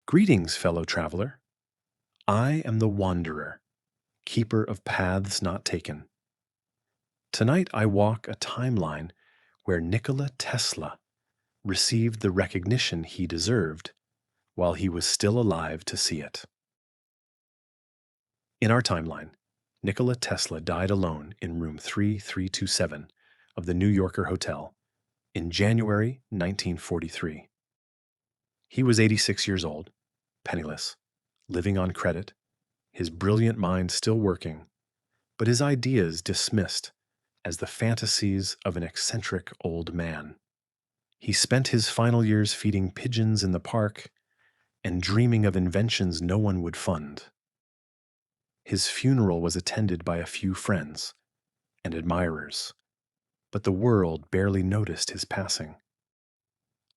Greetings, fellow traveler. I am the Wanderer, keeper of paths not taken. Tonight I walk a timeline where Nikola Tesla received the recognition he deserved while he was still alive to see it. In our timeline, Nikola Tesla died alone in room 3327 of the New Yorker Hotel in January 1943. He was 86 years old, penniless, living on credit, his brilliant mind still working, but his ideas dismissed as the fantasies of an eccentric old man. He spent his final years feeding pigeons in the park and dreaming of inventions no one would fund. His funeral was attended by a few friends and admirers, but the world barely noticed his passing.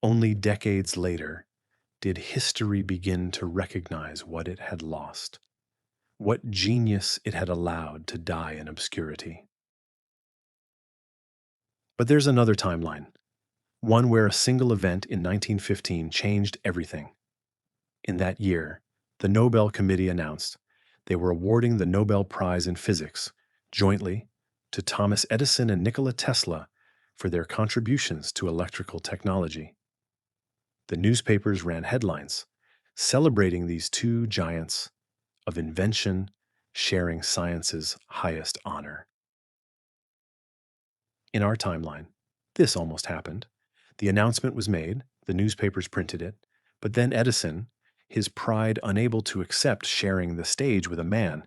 Only decades later did history begin to recognize what it had lost, what genius it had allowed to die in obscurity. But there's another timeline, one where a single event in 1915 changed everything. In that year, the Nobel Committee announced they were awarding the Nobel Prize in Physics jointly to Thomas Edison and Nikola Tesla for their contributions to electrical technology. The newspapers ran headlines celebrating these two giants of invention sharing science's highest honor. In our timeline, this almost happened. The announcement was made, the newspapers printed it, but then Edison, his pride unable to accept sharing the stage with a man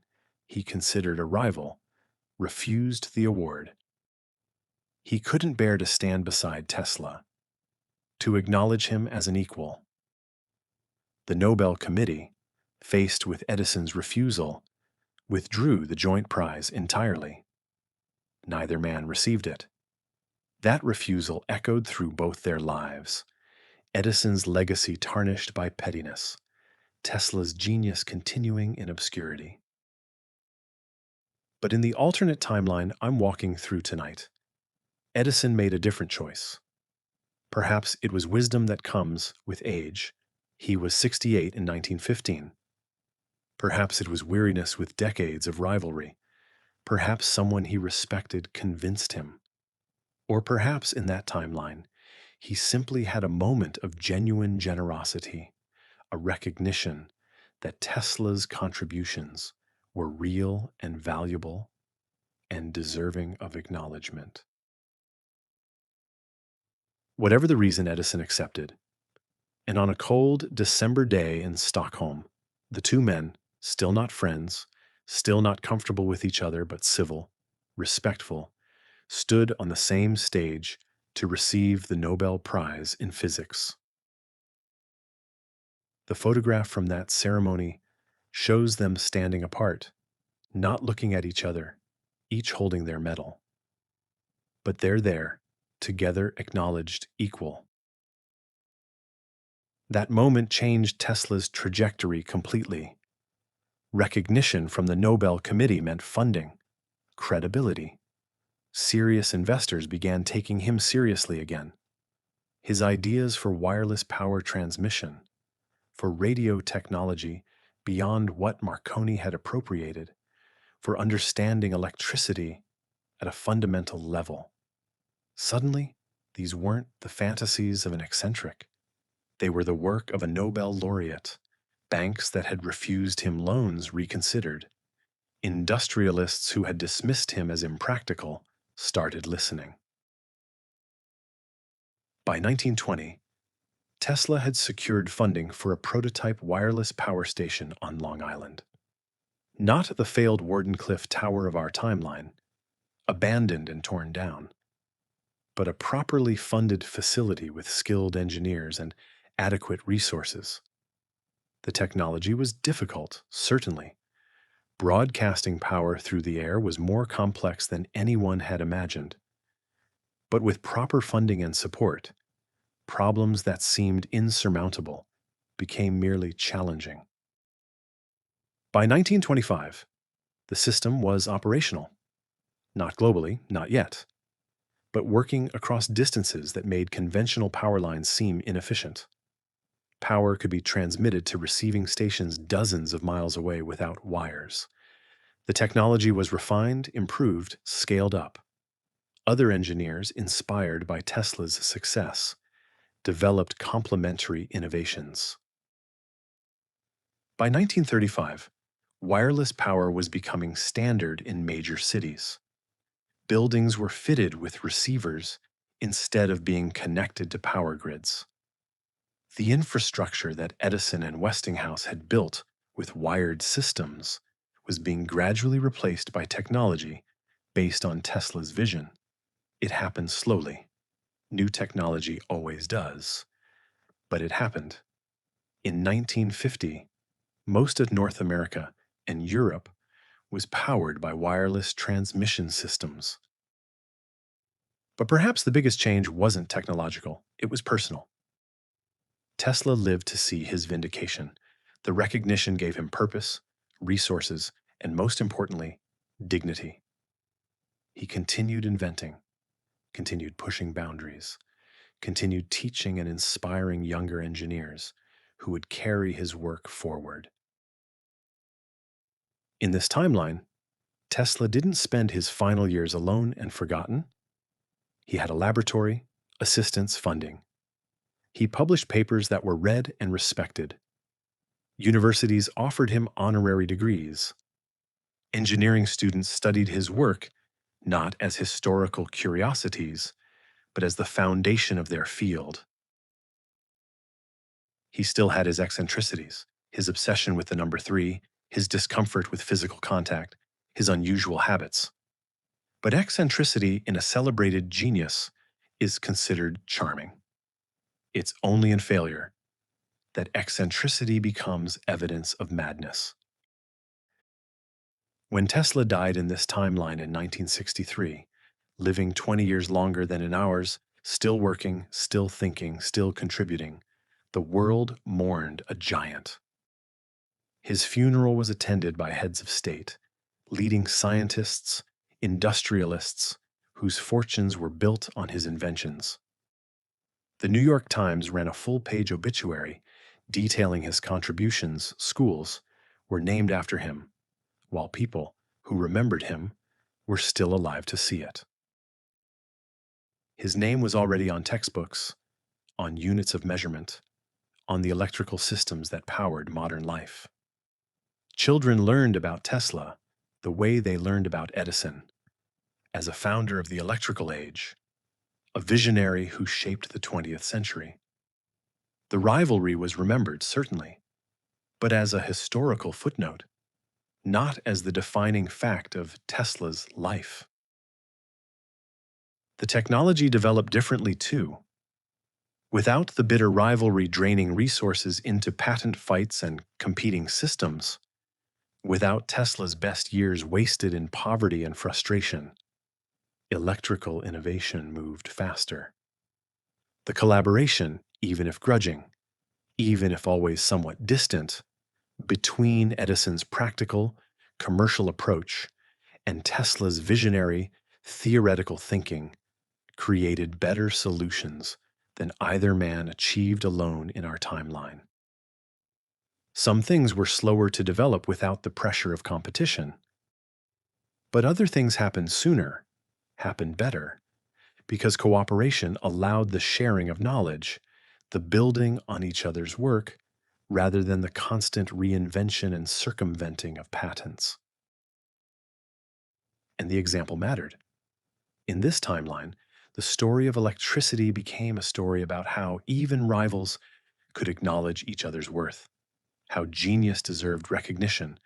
he considered a rival, refused the award. He couldn't bear to stand beside Tesla, to acknowledge him as an equal. The Nobel Committee, faced with Edison's refusal, withdrew the joint prize entirely. Neither man received it. That refusal echoed through both their lives. Edison's legacy tarnished by pettiness, Tesla's genius continuing in obscurity. But in the alternate timeline I'm walking through tonight, Edison made a different choice. Perhaps it was wisdom that comes with age. He was 68 in 1915. Perhaps it was weariness with decades of rivalry. Perhaps someone he respected convinced him. Or perhaps in that timeline, he simply had a moment of genuine generosity, a recognition that Tesla's contributions were real and valuable and deserving of acknowledgement. Whatever the reason, Edison accepted, and on a cold December day in Stockholm, the two men, still not friends, still not comfortable with each other but civil, respectful, stood on the same stage to receive the Nobel Prize in Physics. The photograph from that ceremony shows them standing apart, not looking at each other, each holding their medal. But they're there, together acknowledged equal. That moment changed Tesla's trajectory completely. Recognition from the Nobel Committee meant funding, credibility. Serious investors began taking him seriously again. His ideas for wireless power transmission, for radio technology beyond what Marconi had appropriated, for understanding electricity at a fundamental level. Suddenly, these weren't the fantasies of an eccentric. They were the work of a Nobel laureate. Banks that had refused him loans reconsidered. Industrialists who had dismissed him as impractical started listening. By 1920, Tesla had secured funding for a prototype wireless power station on Long Island. Not the failed Wardenclyffe Tower of our timeline, abandoned and torn down, but a properly funded facility with skilled engineers and adequate resources. The technology was difficult, certainly. Broadcasting power through the air was more complex than anyone had imagined. But with proper funding and support, problems that seemed insurmountable became merely challenging. By 1925, the system was operational. Not globally, not yet, but working across distances that made conventional power lines seem inefficient. Power could be transmitted to receiving stations dozens of miles away without wires. The technology was refined, improved, scaled up. Other engineers, inspired by Tesla's success, developed complementary innovations. By 1935, wireless power was becoming standard in major cities. Buildings were fitted with receivers instead of being connected to power grids. The infrastructure that Edison and Westinghouse had built with wired systems was being gradually replaced by technology based on Tesla's vision. It happened slowly. New technology always does. But it happened. In 1950, most of North America and Europe was powered by wireless transmission systems. But perhaps the biggest change wasn't technological, it was personal. Tesla lived to see his vindication. The recognition gave him purpose, resources, and most importantly, dignity. He continued inventing, continued pushing boundaries, continued teaching and inspiring younger engineers who would carry his work forward. In this timeline, Tesla didn't spend his final years alone and forgotten. He had a laboratory, assistants, funding. He published papers that were read and respected. Universities offered him honorary degrees. Engineering students studied his work not as historical curiosities, but as the foundation of their field. He still had his eccentricities, his obsession with the number 3, his discomfort with physical contact, his unusual habits. But eccentricity in a celebrated genius is considered charming. It's only in failure that eccentricity becomes evidence of madness. When Tesla died in this timeline in 1963, living 20 years longer than in ours, still working, still thinking, still contributing, the world mourned a giant. His funeral was attended by heads of state, leading scientists, industrialists, whose fortunes were built on his inventions. The New York Times ran a full-page obituary detailing his contributions. Schools were named after him, while people who remembered him were still alive to see it. His name was already on textbooks, on units of measurement, on the electrical systems that powered modern life. Children learned about Tesla the way they learned about Edison, as a founder of the electrical age, a visionary who shaped the 20th century. The rivalry was remembered, certainly, but as a historical footnote, not as the defining fact of Tesla's life. The technology developed differently too. Without the bitter rivalry draining resources into patent fights and competing systems, without Tesla's best years wasted in poverty and frustration, electrical innovation moved faster. The collaboration, even if grudging, even if always somewhat distant, between Edison's practical, commercial approach and Tesla's visionary, theoretical thinking created better solutions than either man achieved alone in our timeline. Some things were slower to develop without the pressure of competition. But other things happened sooner, happened better, because cooperation allowed the sharing of knowledge, the building on each other's work, rather than the constant reinvention and circumventing of patents. And the example mattered. In this timeline, the story of electricity became a story about how even rivals could acknowledge each other's worth, how genius deserved recognition,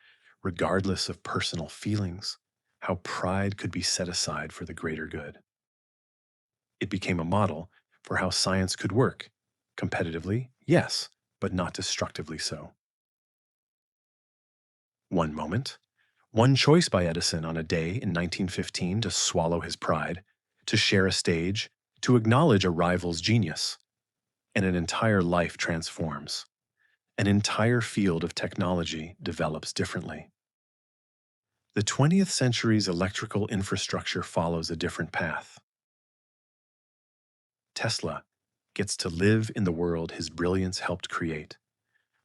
regardless of personal feelings, how pride could be set aside for the greater good. It became a model for how science could work, competitively, yes, but not destructively so. One moment, one choice by Edison on a day in 1915 to swallow his pride, to share a stage, to acknowledge a rival's genius, and an entire life transforms. An entire field of technology develops differently. The 20th century's electrical infrastructure follows a different path. Tesla, gets to live in the world his brilliance helped create,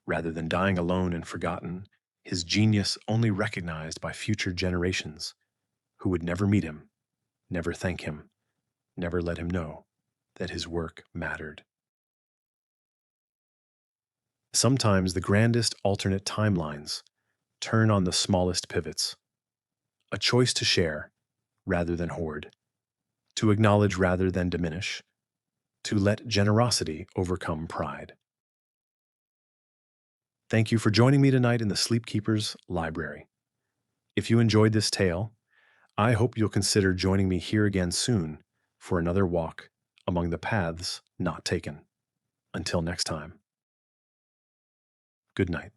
rather than dying alone and forgotten, his genius only recognized by future generations who would never meet him, never thank him, never let him know that his work mattered. Sometimes the grandest alternate timelines turn on the smallest pivots, a choice to share rather than hoard, to acknowledge rather than diminish, to let generosity overcome pride. Thank you for joining me tonight in the Sleepkeeper's Library. If you enjoyed this tale, I hope you'll consider joining me here again soon for another walk among the paths not taken. Until next time, good night.